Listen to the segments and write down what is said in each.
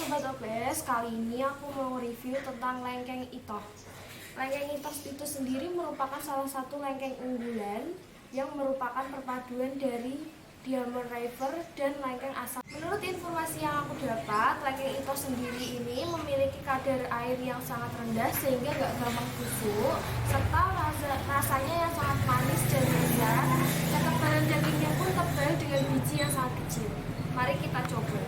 Sobat OBS, kali ini aku mau review tentang lengkeng itos. Lengkeng itos itu sendiri merupakan salah satu lengkeng unggulan yang merupakan perpaduan dari Diamond River dan lengkeng asam. Menurut informasi yang aku dapat, lengkeng itos sendiri ini memiliki kadar air yang sangat rendah sehingga nggak gampang busuk, serta rasanya yang sangat manis dan lezat. Ketebalan dagingnya pun tebal dengan biji yang sangat kecil. Mari kita coba.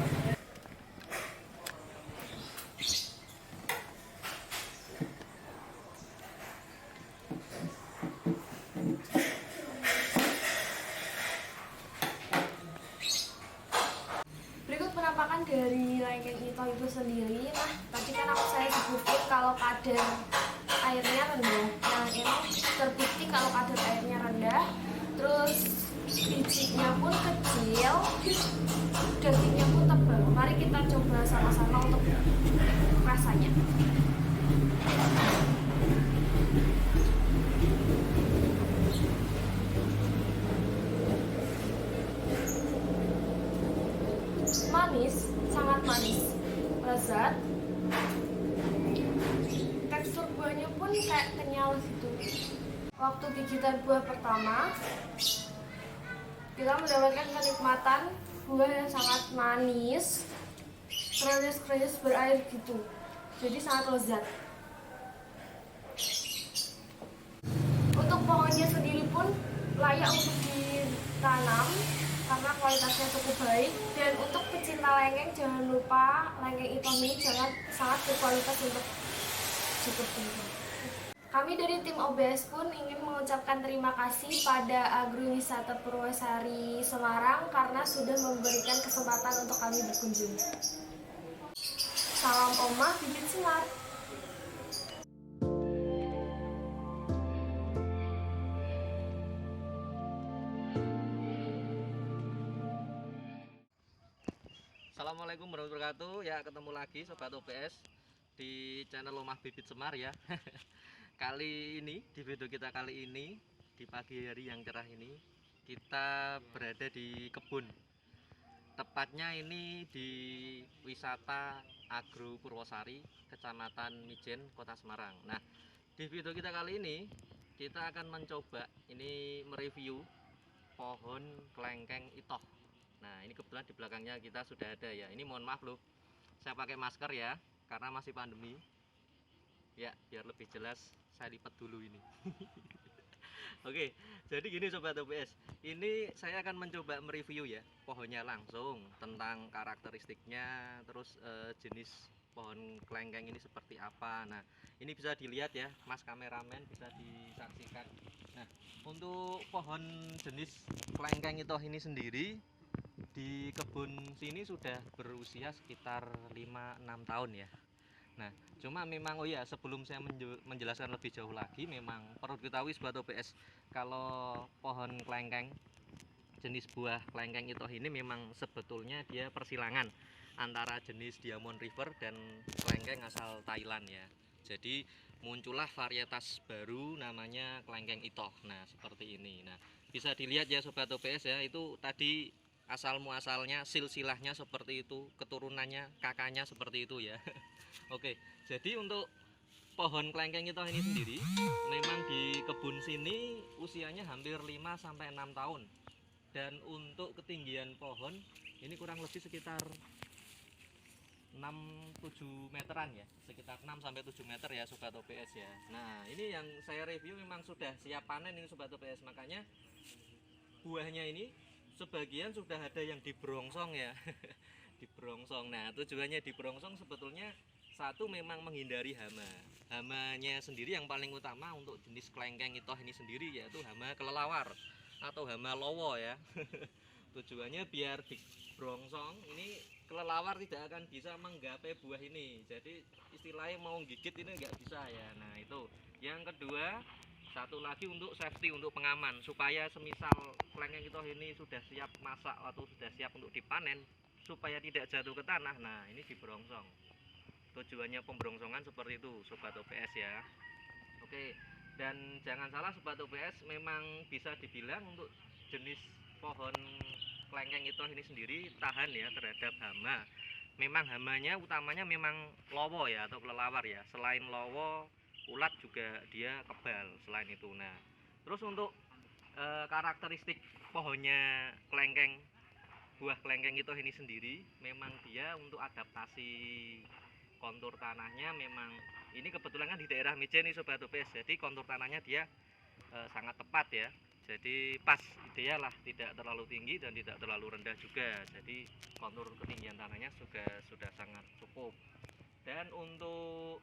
Berikut penampakan dari lengkeng itos itu sendiri. Nah, tadi kan saya sebutin kalau kadar airnya rendah. Nah, emang terbukti kalau kadar airnya rendah. Terus bijinya pun kecil, dagingnya pun tebal. Mari kita coba sama-sama untuk rasanya. Manis, sangat manis, lezat. Tekstur buahnya pun kayak kenyal gitu. Waktu gigitan buah pertama, kita mendapatkan kenikmatan buah yang sangat manis, krenyes-krenyes berair gitu. Jadi sangat lezat. Untuk pohonnya sendiri pun layak untuk ditanam karena kualitasnya cukup baik. Dan untuk pecinta lengkeng, jangan lupa lengkeng itos ini sangat berkualitas untuk dipetik. Kami dari tim OBS pun ingin mengucapkan terima kasih pada Agrowisata Purwosari Semarang karena sudah memberikan kesempatan untuk kami berkunjung. Salam Omah Bibit Semar. Assalamualaikum warahmatullahi wabarakatuh. Ya, ketemu lagi Sobat OBS di channel Omah Bibit Semar ya. Kali ini, di video kita kali ini, di pagi hari yang cerah ini, kita berada di kebun. Tepatnya ini di wisata Agro Purwosari, Kecamatan Mijen, Kota Semarang. Nah, di video kita kali ini, kita akan mencoba ini mereview pohon kelengkeng itos. Nah, ini kebetulan di belakangnya kita sudah ada ya. Ini mohon maaf loh, saya pakai masker ya, karena masih pandemi. Ya, biar lebih jelas saya lipat dulu ini. Oke, jadi gini Sobat OBS, ini saya akan mencoba mereview ya pohonnya langsung, tentang karakteristiknya, terus jenis pohon kelengkeng ini seperti apa. Nah, ini bisa dilihat ya, Mas kameramen bisa disaksikan. Nah, untuk pohon jenis kelengkeng itos ini sendiri di kebun sini sudah berusia sekitar 5-6 tahun ya. Nah, cuma memang oh ya, sebelum saya menjelaskan lebih jauh lagi, memang perlu diketahui Sobat OBS, kalau pohon kelengkeng jenis buah kelengkeng itos ini memang sebetulnya dia persilangan antara jenis Diamond River dan kelengkeng asal Thailand ya. Jadi muncullah varietas baru namanya kelengkeng itos. Nah, seperti ini. Nah, bisa dilihat ya Sobat OBS ya, itu tadi asal muasalnya silsilahnya seperti itu, keturunannya kakaknya seperti itu ya. Oke, jadi untuk pohon kelengkeng itos ini sendiri memang di kebun sini usianya hampir 5-6 tahun. Dan untuk ketinggian pohon ini kurang lebih sekitar 6-7 meteran ya, sekitar 6-7 meter ya Sobat OBS ya. Nah, ini yang saya review memang sudah siap panen ini Sobat OBS, makanya buahnya ini sebagian sudah ada yang dibrongsong ya. Dibrongsong. Nah, tujuannya dibrongsong sebetulnya satu memang menghindari hama. Hamanya sendiri yang paling utama untuk jenis kelengkeng itos ini sendiri yaitu hama kelelawar atau hama lowo ya. Tujuannya biar dibrongsong ini kelelawar tidak akan bisa menggapai buah ini. Jadi istilahnya mau gigit ini nggak bisa ya. Nah, itu. Yang kedua, satu lagi untuk safety, untuk pengaman, supaya semisal kelengkeng itos ini sudah siap masak atau sudah siap untuk dipanen, supaya tidak jatuh ke tanah. Nah, ini dibrongsong. Tujuannya pembrongsongan seperti itu Sobat OBS ya. Oke, dan jangan salah Sobat OBS, memang bisa dibilang untuk jenis pohon kelengkeng itos ini sendiri tahan ya terhadap hama. memang hamanya utamanya memang lowo ya atau kelelawar ya. Selain lowo, ulat juga dia kebal selain itu. Nah, terus untuk karakteristik pohonnya kelengkeng, buah kelengkeng itu ini sendiri, memang dia untuk adaptasi kontur tanahnya memang ini kebetulan kan di daerah Mijen nih Sobat OPS, jadi kontur tanahnya dia sangat tepat ya, jadi pas ideal lah, tidak terlalu tinggi dan tidak terlalu rendah juga, jadi kontur ketinggian tanahnya sudah sangat cukup. Dan untuk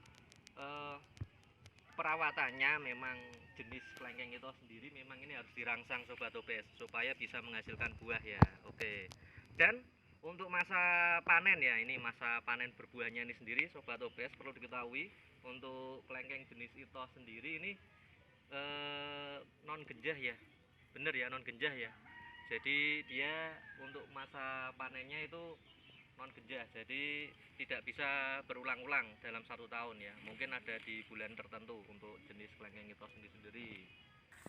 perawatannya memang jenis kelengkeng itu sendiri memang ini harus dirangsang Sobat OPS supaya bisa menghasilkan buah ya. Oke. Dan untuk masa panen ya, ini masa panen berbuahnya ini sendiri Sobat OPS perlu diketahui untuk kelengkeng jenis itu sendiri ini non genjah ya. Bener ya, non genjah ya. Jadi dia untuk masa panennya itu non genjah, jadi tidak bisa berulang-ulang dalam 1 tahun ya, mungkin ada di bulan tertentu untuk jenis kelengkeng itoh sendiri.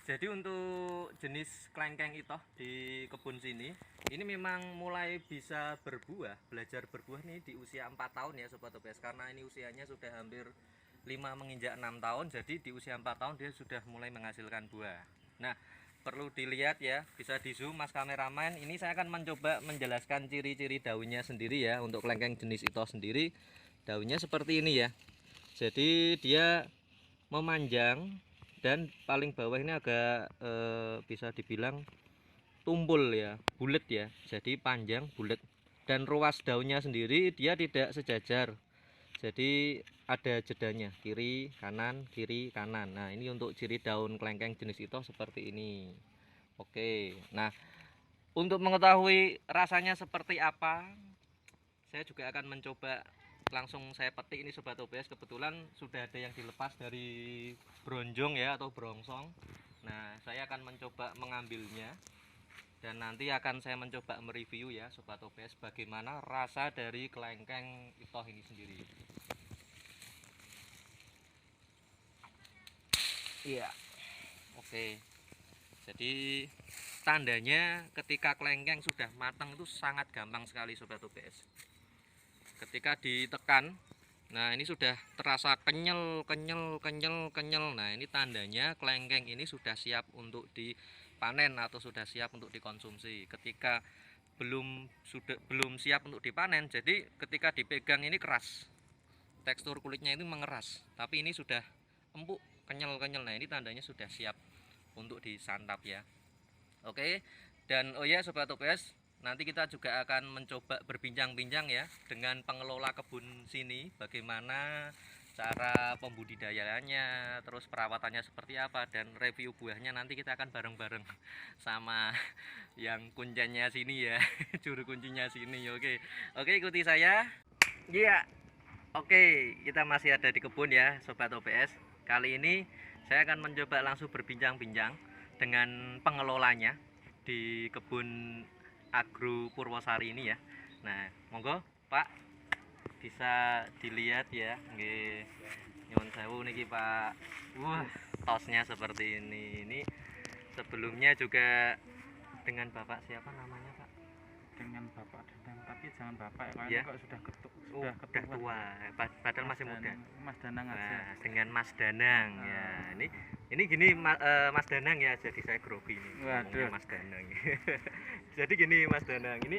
Jadi untuk jenis kelengkeng itoh di kebun sini ini memang mulai bisa berbuah, belajar berbuah nih di usia 4 tahun ya Sobat OPS, karena ini usianya sudah hampir 5 menginjak 6 tahun, jadi di usia 4 tahun dia sudah mulai menghasilkan buah. Nah, perlu dilihat ya, bisa di zoom mas kameramen. Ini saya akan mencoba menjelaskan ciri-ciri daunnya sendiri ya. Untuk kelengkeng jenis itu sendiri daunnya seperti ini ya, jadi dia memanjang dan paling bawah ini agak bisa dibilang tumpul ya, bulat ya, jadi panjang bulat. Dan ruas daunnya sendiri dia tidak sejajar, jadi ada jedanya, kiri kanan kiri kanan. Nah, ini untuk ciri daun kelengkeng jenis itu seperti ini. Oke, nah untuk mengetahui rasanya seperti apa, saya juga akan mencoba langsung saya petik ini Sobat OPS. Kebetulan sudah ada yang dilepas dari bronjong ya atau brongsong. Nah, saya akan mencoba mengambilnya dan nanti akan saya mencoba mereview ya Sobat OPS bagaimana rasa dari kelengkeng itoh ini sendiri. Iya. Oke. Jadi tandanya ketika kelengkeng sudah matang itu sangat gampang sekali Sobat OPS. Ketika ditekan, nah ini sudah terasa kenyal. Nah, ini tandanya kelengkeng ini sudah siap untuk dipanen atau sudah siap untuk dikonsumsi. Ketika belum siap untuk dipanen, jadi ketika dipegang ini keras, tekstur kulitnya itu mengeras, tapi ini sudah empuk, kenyal. Nah, ini tandanya sudah siap untuk disantap ya. Oke, dan oh ya Sobat OPS, nanti kita juga akan mencoba berbincang-bincang ya dengan pengelola kebun sini, bagaimana cara pembudidayaannya, terus perawatannya seperti apa, dan review buahnya nanti kita akan bareng-bareng sama yang kuncinya sini ya, juru kuncinya sini. Oke, ikuti saya. Iya. Oke, kita masih ada di kebun ya Sobat OPS. Kali ini saya akan mencoba langsung berbincang-bincang dengan pengelolanya di kebun Agro Purwosari ini ya. Nah, monggo Pak, bisa dilihat ya. Nggih. Nyuwun sewu niki Pak. Wah, tosnya seperti ini. Ini sebelumnya juga dengan Bapak siapa namanya Pak? Dengan Bapak Danang, tapi jangan Bapak ya, Ya. kok sudah Sudah tua, padahal masih muda. Mas Danang aja. Nah, dengan Mas Danang ya. Ini gini Mas Danang ya, jadi saya grogi nih ngomongnya Mas Danang. Jadi gini Mas Danang, ini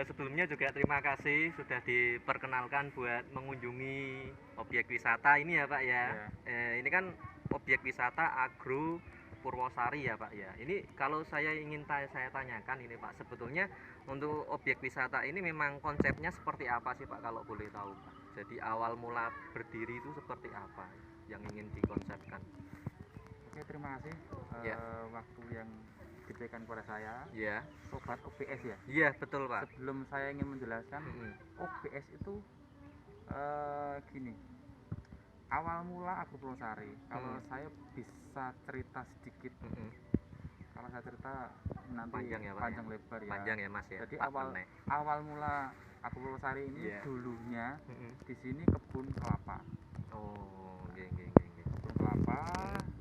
sebelumnya juga terima kasih sudah diperkenalkan buat mengunjungi objek wisata ini ya Pak ya. Ini kan objek wisata Agro Purwosari ya Pak ya. Ini kalau saya ingin saya tanyakan ini Pak, sebetulnya untuk objek wisata ini memang konsepnya seperti apa sih Pak kalau boleh tahu Pak? Jadi awal mula berdiri itu seperti apa yang ingin dikonsepkan? Oke, terima kasih waktu yang diberikan kepada saya. Ya. Sobat OPS ya. Iya betul Pak. Sebelum saya ingin menjelaskan, OPS itu gini. Awal mula Agro Purwosari, kalau saya bisa cerita sedikit, kalau saya cerita nanti panjang ya Pak, panjang ya? Lebar ya. Panjang ya Mas ya. Jadi awal mula Agro Purwosari ini dulunya di sini kebun kelapa. Oh, kebun kelapa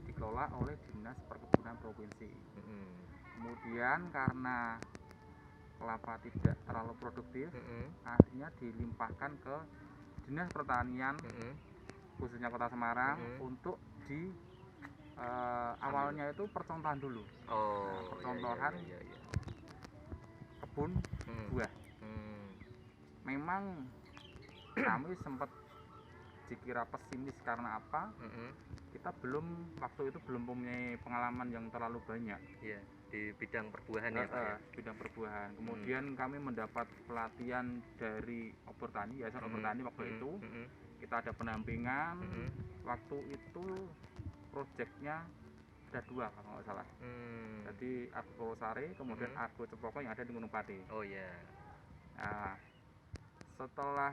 dikelola oleh Dinas Perkebunan Provinsi. Kemudian karena kelapa tidak terlalu produktif, Mm-mm. akhirnya dilimpahkan ke Dinas Pertanian Mm-mm. khususnya Kota Semarang Mm-mm. untuk di awalnya itu percontohan dulu. Oh, Nah, percontohan iya, iya. kebun Mm. buah. Mm. Memang kami sempat dikira pesimis karena apa? Mm-mm. Kita waktu itu belum mempunyai pengalaman yang terlalu banyak. Iya, di bidang perbuahan ya Pak ya. Bidang perbuahan. Kemudian kami mendapat pelatihan dari Obertani, Yayasan Obertani waktu itu. Kita ada penampingan. Waktu itu proyeknya ada 2 kalau nggak salah. Jadi Agro Purwosari, kemudian Agro Cepoko yang ada di Gunung Pati. Oh iya. Nah, setelah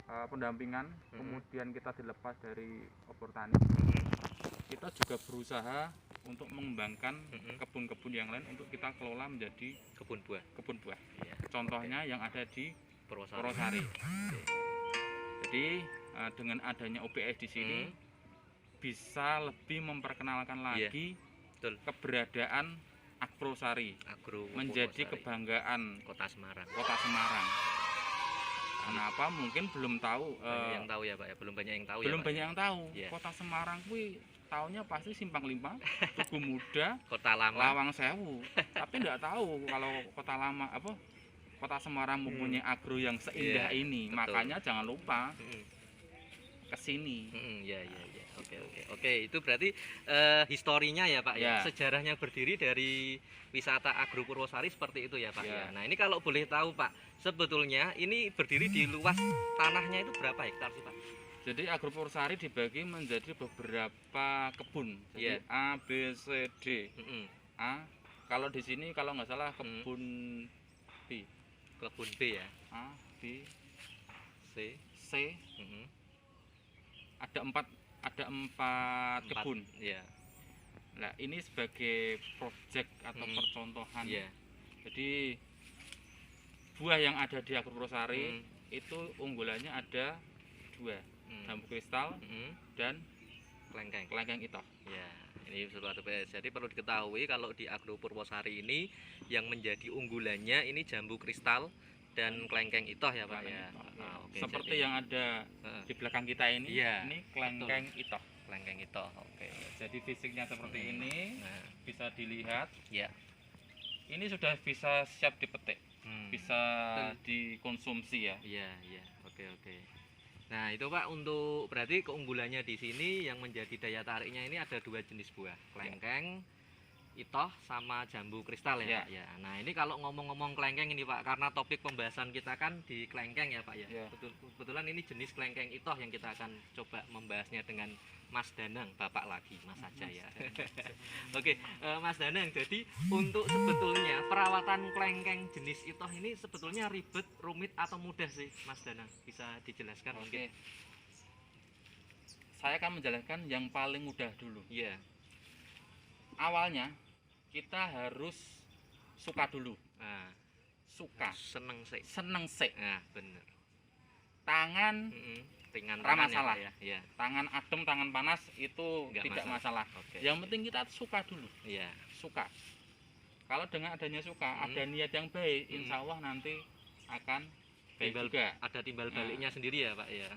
pendampingan, kemudian kita dilepas dari Obertani, kita juga berusaha untuk mengembangkan kebun-kebun yang lain untuk kita kelola menjadi Kebun buah. Iya. Contohnya yang ada di Purwosari. Purwosari. Jadi dengan adanya OPS di sini bisa lebih memperkenalkan lagi Betul. keberadaan Agrosari Agro menjadi Purwosari. kebanggaan Kota Semarang. Kota Semarang. Kenapa? Mungkin belum tahu. Banyak yang tahu ya Pak ya. Belum banyak yang tahu Belum ya Pak. banyak yang tahu. Iya. Kota Semarang kuwi taunya pasti Simpang 5, Tugu Muda, Kota lama. Lawang Sewu. Tapi enggak tahu kalau Kota Lama Kota Semarang mempunyai agro yang seindah Iya, ini. betul. Makanya jangan lupa ke sini. Ya. Oke, itu berarti historinya ya Pak ya. Ya. Sejarahnya berdiri dari wisata Agro Purwosari seperti itu ya Pak ya. Ya. Nah, ini kalau boleh tahu Pak, sebetulnya ini berdiri di luas tanahnya itu berapa hektar sih Pak? Jadi Agro Purwosari dibagi menjadi beberapa kebun. Jadi Iya. A, B, C, D. Mm-mm. A. Kalau di sini kalau nggak salah kebun B. Kebun B ya. A, B, C. C. Mm-mm. Ada empat kebun. Iya. Nah, ini sebagai proyek atau percontohan. Iya. Jadi buah yang ada di Agro Purwosari itu unggulannya ada 2, jambu kristal dan Kelengkeng itoh. ya. Ini Sobat OPS. Jadi perlu diketahui kalau di Agro Purwosari ini yang menjadi unggulannya ini jambu kristal dan kelengkeng itoh ya Pak ya. Oke, Seperti jadi, yang ada di belakang kita ini, Iya, ini kelengkeng itoh. kelengkeng itoh. Oke. Jadi fisiknya seperti ini, Nah, bisa dilihat. ya. Ini sudah bisa siap dipetik, bisa Betul. dikonsumsi ya. Iya. Oke. Nah, itu Pak untuk berarti keunggulannya di sini yang menjadi daya tariknya ini ada 2 jenis buah, kelengkeng itoh sama jambu kristal ya Ya. Pak ya. Nah, ini kalau ngomong-ngomong kelengkeng ini Pak, karena topik pembahasan kita kan di kelengkeng ya Pak ya. Ya. Kebetulan ini jenis kelengkeng itoh yang kita akan coba membahasnya dengan Mas Danang, Bapak lagi, Mas aja ya. Oke, Mas Danang, jadi untuk sebetulnya perawatan kelengkeng jenis itoh ini sebetulnya ribet, rumit atau mudah sih Mas Danang? Bisa dijelaskan mungkin? Oke. Saya akan menjelaskan yang paling mudah dulu. Iya. Awalnya kita harus suka dulu. Nah, Suka, seneng sih. Nah, bener. tangan Ringan Ra tangan masalah. ya, Pak ya. Iya. tangan adem, tangan panas itu Nggak tidak masalah. masalah. Oke. Yang penting kita suka dulu. Iya. Suka. Kalau dengan adanya suka, ada niat yang baik, insya Allah nanti akan baik juga. Ada timbal baliknya sendiri ya Pak ya.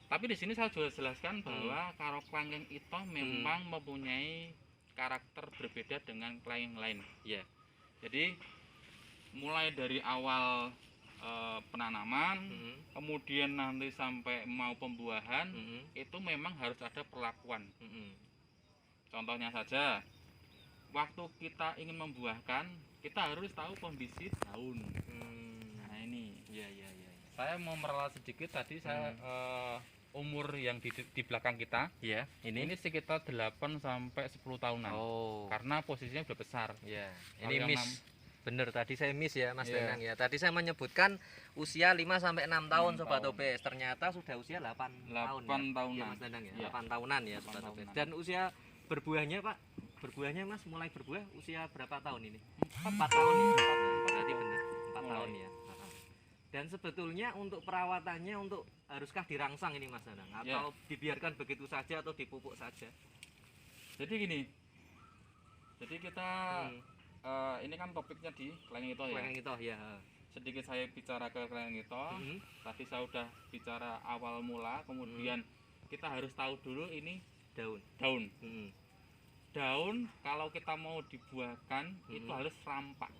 Tapi di sini saya juga jelaskan bahwa kalau kelengkeng itu memang mempunyai karakter berbeda dengan kelengkeng lain. Iya. Jadi mulai dari awal penanaman, kemudian nanti sampai mau pembuahan, itu memang harus ada perlakuan. Contohnya saja, waktu kita ingin membuahkan, kita harus tahu kondisi daun. Nah ini. Iya. Saya mau meralat sedikit tadi. Saya umur yang di belakang kita. Iya. Ini sekitar 8 sampai 10 tahunan. Oh. Karena posisinya udah besar. Iya. Kalau Ini yang miss. Bener, tadi saya miss ya Mas Iya. Danang ya. Tadi saya menyebutkan usia 5 sampai 6 tahun 6 Sobat tahun. OPS. Ternyata sudah usia 8 tahun. 8 ya? tahunan. Iya Mas Danang ya. Iya. 8 tahunan ya 8 Sobat OPS. tahunan. Dan usia berbuahnya Pak, berbuahnya Mas mulai berbuah usia berapa tahun ini? 4 tahun ya. Berarti benar 4 Mulai. tahun ya. Dan sebetulnya untuk perawatannya haruskah dirangsang ini Mas Danang atau dibiarkan begitu saja atau dipupuk saja? Jadi gini. Jadi kita ini kan topiknya di kelengeng itu ya. Kelengeng itu ya. Sedikit saya bicara ke kelengeng itu. Tadi saya udah bicara awal mula, kemudian kita harus tahu dulu ini Daun. Daun kalau kita mau dibuahkan itu harus rampak.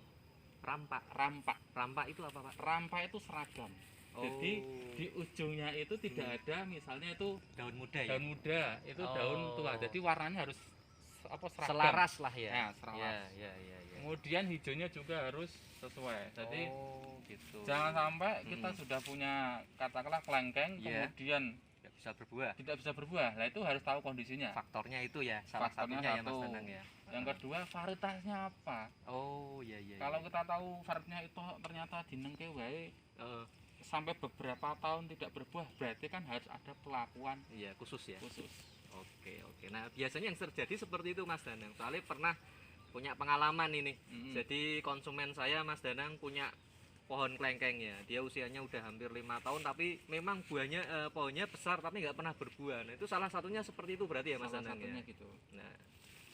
Rampak itu apa, Pak? Rampak itu seragam. Jadi di ujungnya itu tidak ada misalnya itu daun muda ya. Daun muda itu daun tua. Jadi warnanya harus seragam. Selaras lah ya. Ya, selaras. Ya. Kemudian hijaunya juga harus sesuai. Jadi gitu. jangan sampai kita sudah punya katakanlah kelengkeng kemudian tidak bisa berbuah. Nah itu harus tahu kondisinya. Faktornya itu ya, salah satunya ya Mas Danang ya. Yang kedua varietasnya apa? Iya. Kalau kita tahu varietasnya itu ternyata dinengke wae sampai beberapa tahun tidak berbuah, berarti kan harus ada perlakuan khusus ya. Khusus. Oke. Nah, biasanya yang terjadi seperti itu Mas Danang. Soalnya pernah punya pengalaman ini. Jadi konsumen saya Mas Danang punya pohon kelengkeng ya, dia usianya udah hampir 5 tahun tapi memang buahnya pohonnya besar tapi nggak pernah berbuah. Nah itu salah satunya seperti itu berarti ya Mas Danang ya. Gitu. Nah,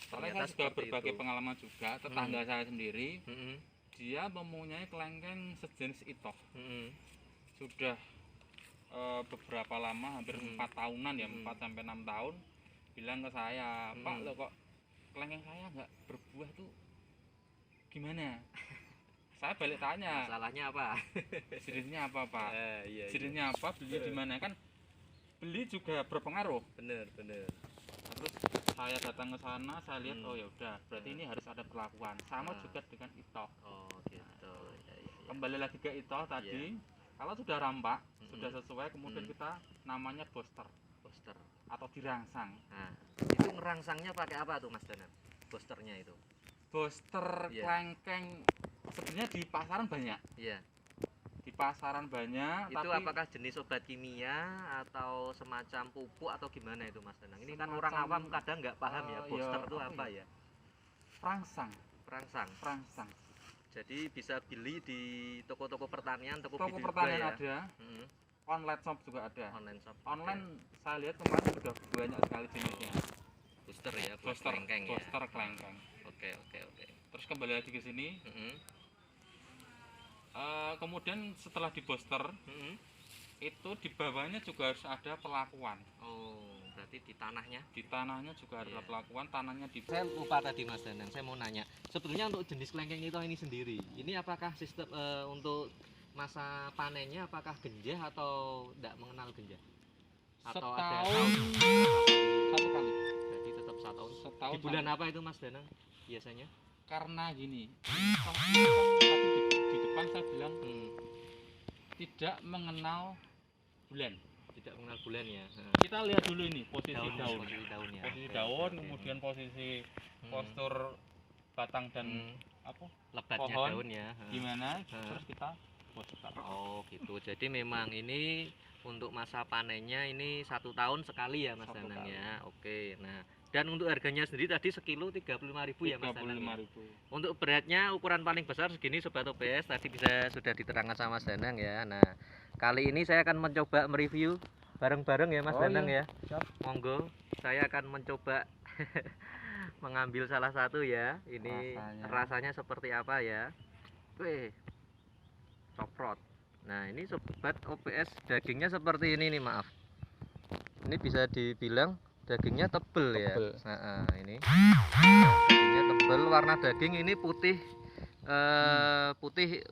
soalnya saya juga berbagai pengalaman juga, tetangga saya sendiri dia mempunyai kelengkeng sejenis itoh sudah beberapa lama, hampir 4 tahunan ya, 4 sampai 6 tahun, bilang ke saya, Pak lo kok kelengkeng saya nggak berbuah tuh gimana? Saya balik tanya, masalahnya apa? jenisnya apa Pak? Jenisnya apa? Beli di mana? Kan beli juga berpengaruh. Bener. Terus saya datang ke sana, saya lihat oh ya udah, berarti ini harus ada perlakuan. Sama juga dengan itoh. Gitu. Ya. Kembali lagi ke itoh tadi, kalau sudah rampak, sudah sesuai, kemudian kita namanya boster atau dirangsang. Nah, itu ngerangsangnya pakai apa tuh Mas Danang? Bosternya itu? Boster kelengkeng sebenarnya di pasaran banyak. Iya. Di pasaran banyak. Itu tapi apakah jenis obat kimia atau semacam pupuk atau gimana itu Mas Danang? Ini kan orang awam kadang nggak paham ya boster itu apa ya? Perangsang. Jadi bisa beli di toko-toko pertanian, toko pertanian ya? ada. Online shop juga ada. Online saya lihat kemarin sudah banyak sekali jenisnya. Booster ya, boster kelengkeng. Oke. Terus kembali lagi ke sini. Kemudian setelah di booster, itu di bawahnya juga harus ada perlakuan. Berarti di tanahnya? Di tanahnya juga harus ada perlakuan. Tanahnya di. Saya lupa tadi Mas Danang, saya mau nanya. Sebetulnya untuk jenis kelengkeng itu ini sendiri, ini apakah sistem untuk masa panennya apakah genjah atau tidak mengenal genjah? Atau ada satu kali. Jadi tetap setahun. Di bulan apa itu Mas Danang biasanya? Karena gini, tadi di depan saya bilang tidak mengenal bulan. Tidak mengenal bulan ya. Kita lihat dulu ini posisi daun. Posisi daun, kemudian posisi postur batang dan lebatnya pohon, daun ya. Gimana? Terus kita boster. Gitu. Jadi memang ini untuk masa panennya ini 1 tahun sekali ya Mas Danang ya. Oke. Nah, dan untuk harganya sendiri tadi sekilo 35.000 ya Mas Danang. Untuk beratnya ukuran paling besar segini Sobat OPS tadi sudah diterangkan sama Mas Danang ya. Nah, kali ini saya akan mencoba mereview bareng-bareng ya Mas Danang ya. Siap. Monggo, saya akan mencoba mengambil salah satu ya. Ini rasanya seperti apa ya? Coprot. Nah, ini Sobat OPS dagingnya seperti ini nih, maaf. Ini bisa dibilang dagingnya tebel ya. Ini dagingnya tebel, warna daging ini putih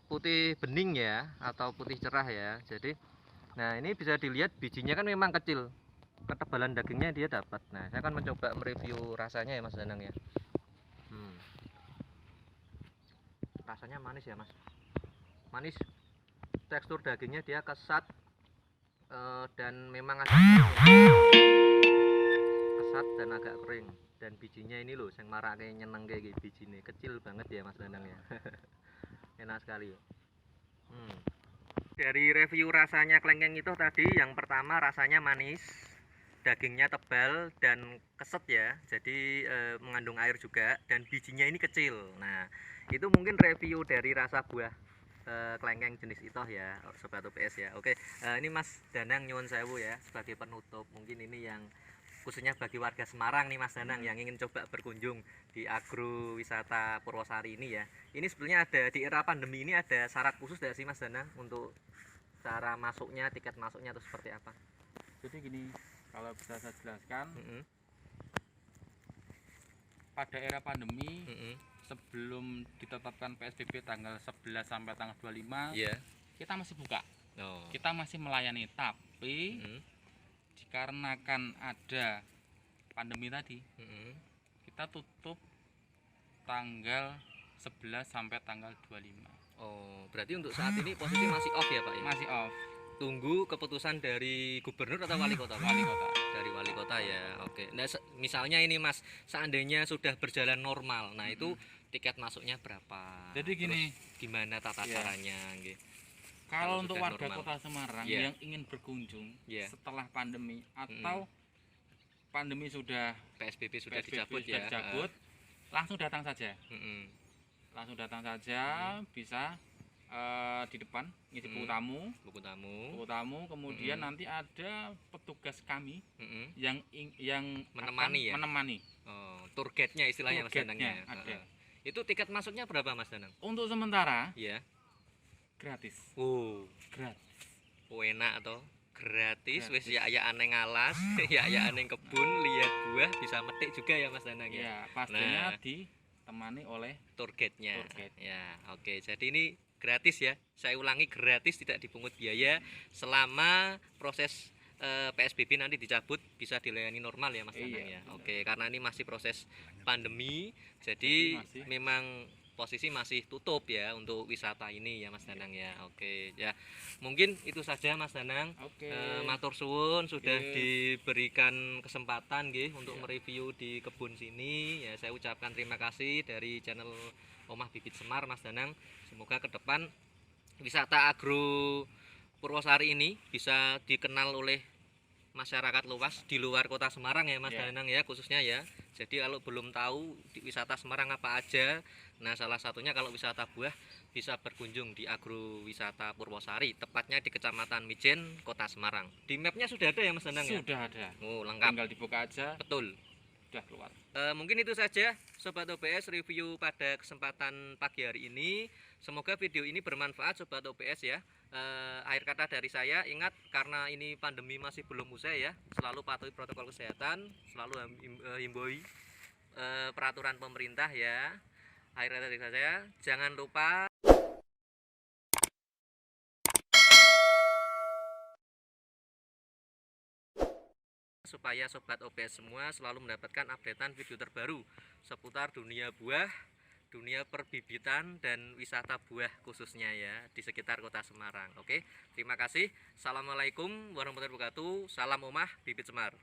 putih bening ya, atau putih cerah ya. Jadi nah ini bisa dilihat bijinya kan memang kecil, ketebalan dagingnya dia dapat. Nah saya akan mencoba mereview rasanya ya Mas Danang ya. Rasanya manis ya Mas, manis. Tekstur dagingnya dia kesat dan memang agak kesat dan agak kering. Dan bijinya ini loh, yang marah kayak nyeneng kayak biji ini kecil banget ya Mas Danang ya. Enak sekali. Dari review rasanya kelengkeng itu tadi, yang pertama rasanya manis, dagingnya tebal dan keset ya, jadi mengandung air juga, dan bijinya ini kecil. Nah itu mungkin review dari rasa buah kelengkeng jenis itoh ya Sobat OPS ya. Oke, ini Mas Danang nyuwun sewu ya sebagai penutup, mungkin ini yang khususnya bagi warga Semarang nih Mas Danang yang ingin coba berkunjung di agrowisata Purwosari ini ya. Ini sebetulnya ada di era pandemi ini ada syarat khusus nggak sih Mas Danang untuk cara masuknya, tiket masuknya atau seperti apa? Jadi gini, kalau bisa saya jelaskan, Mm-mm, pada era pandemi mm-mm. sebelum ditetapkan PSBB tanggal 11 sampai tanggal 25, Iya. kita masih buka. Oh. Kita masih melayani, tapi Mm-mm, dikarenakan ada pandemi tadi, mm-mm. kita tutup tanggal 11 sampai tanggal 25. Oh, berarti untuk saat ini posisi masih off ya Pak ya? Masih off. Tunggu keputusan dari gubernur atau wali kota Pak? Wali kota. Dari wali kota ya, oke. Nah, misalnya ini Mas, seandainya sudah berjalan normal, nah itu tiket masuknya berapa? Jadi gini, Terus gimana tata Iya. caranya? Gitu. kalau Kalau untuk sudah warga normal. kota Semarang Iya. yang ingin berkunjung Iya. setelah pandemi atau pandemi sudah PSBB sudah PSBB dicabut sudah ya? dicabut, langsung datang saja. Mm-mm. Langsung datang saja, bisa di depan ngisi buku tamu. Buku tamu. Buku tamu, kemudian Mm-mm. nanti ada petugas kami Mm-mm. yang Menemani akan ya? menemani. Oh, tour guide-nya istilahnya Mas Tour Danang guide-nya ya? ada. Heeh. Itu tiket masuknya berapa Mas Danang? Untuk sementara Iya. gratis. Oh, Gratis. enak atau gratis, wis Gratis. ya aneng alas, ya aneng kebun, lihat buah, bisa metik juga ya Mas Danang ya. Ya, pastinya Nah. ditemani oleh Tour guide-nya. Tour guide. Ya, oke. Jadi ini gratis ya. Saya ulangi, gratis, tidak dipungut biaya selama proses PSBB nanti dicabut, bisa dilayani normal ya Mas Danang Iya, ya. benar. Oke, karena ini masih proses pandemi, jadi Masih. memang posisi masih tutup ya untuk wisata ini ya Mas Danang ya. Oke, ya. Mungkin itu saja Mas Danang. Oke. Matur suwun sudah Oke. diberikan kesempatan nggih untuk Iya. mereview di kebun sini. Ya saya ucapkan terima kasih dari channel Omah Bibit Semar Mas Danang. Semoga ke depan wisata agro Purwosari ini bisa dikenal oleh masyarakat luas di luar kota Semarang ya Mas Ya. Danang ya khususnya ya. Jadi kalau belum tahu di wisata Semarang apa aja, nah salah satunya kalau wisata buah bisa berkunjung di agrowisata Purwosari, tepatnya di Kecamatan Mijen, Kota Semarang. Di mapnya sudah ada ya Mas Danang ya? Sudah ada. Oh, lengkap. Tinggal dibuka aja, Betul. sudah keluar. Mungkin itu saja Sobat OBS review pada kesempatan pagi hari ini. Semoga video ini bermanfaat Sobat OBS ya. Akhir kata dari saya, ingat karena ini pandemi masih belum usai ya, selalu patuhi protokol kesehatan, selalu himbau peraturan pemerintah ya. Akhir kata dari saya, jangan lupa supaya Sobat OBS semua selalu mendapatkan updatean video terbaru seputar dunia buah, dunia perbibitan dan wisata buah khususnya ya di sekitar kota Semarang. Oke, terima kasih. Assalamualaikum warahmatullahi wabarakatuh. Salam Omah Bibit Semar.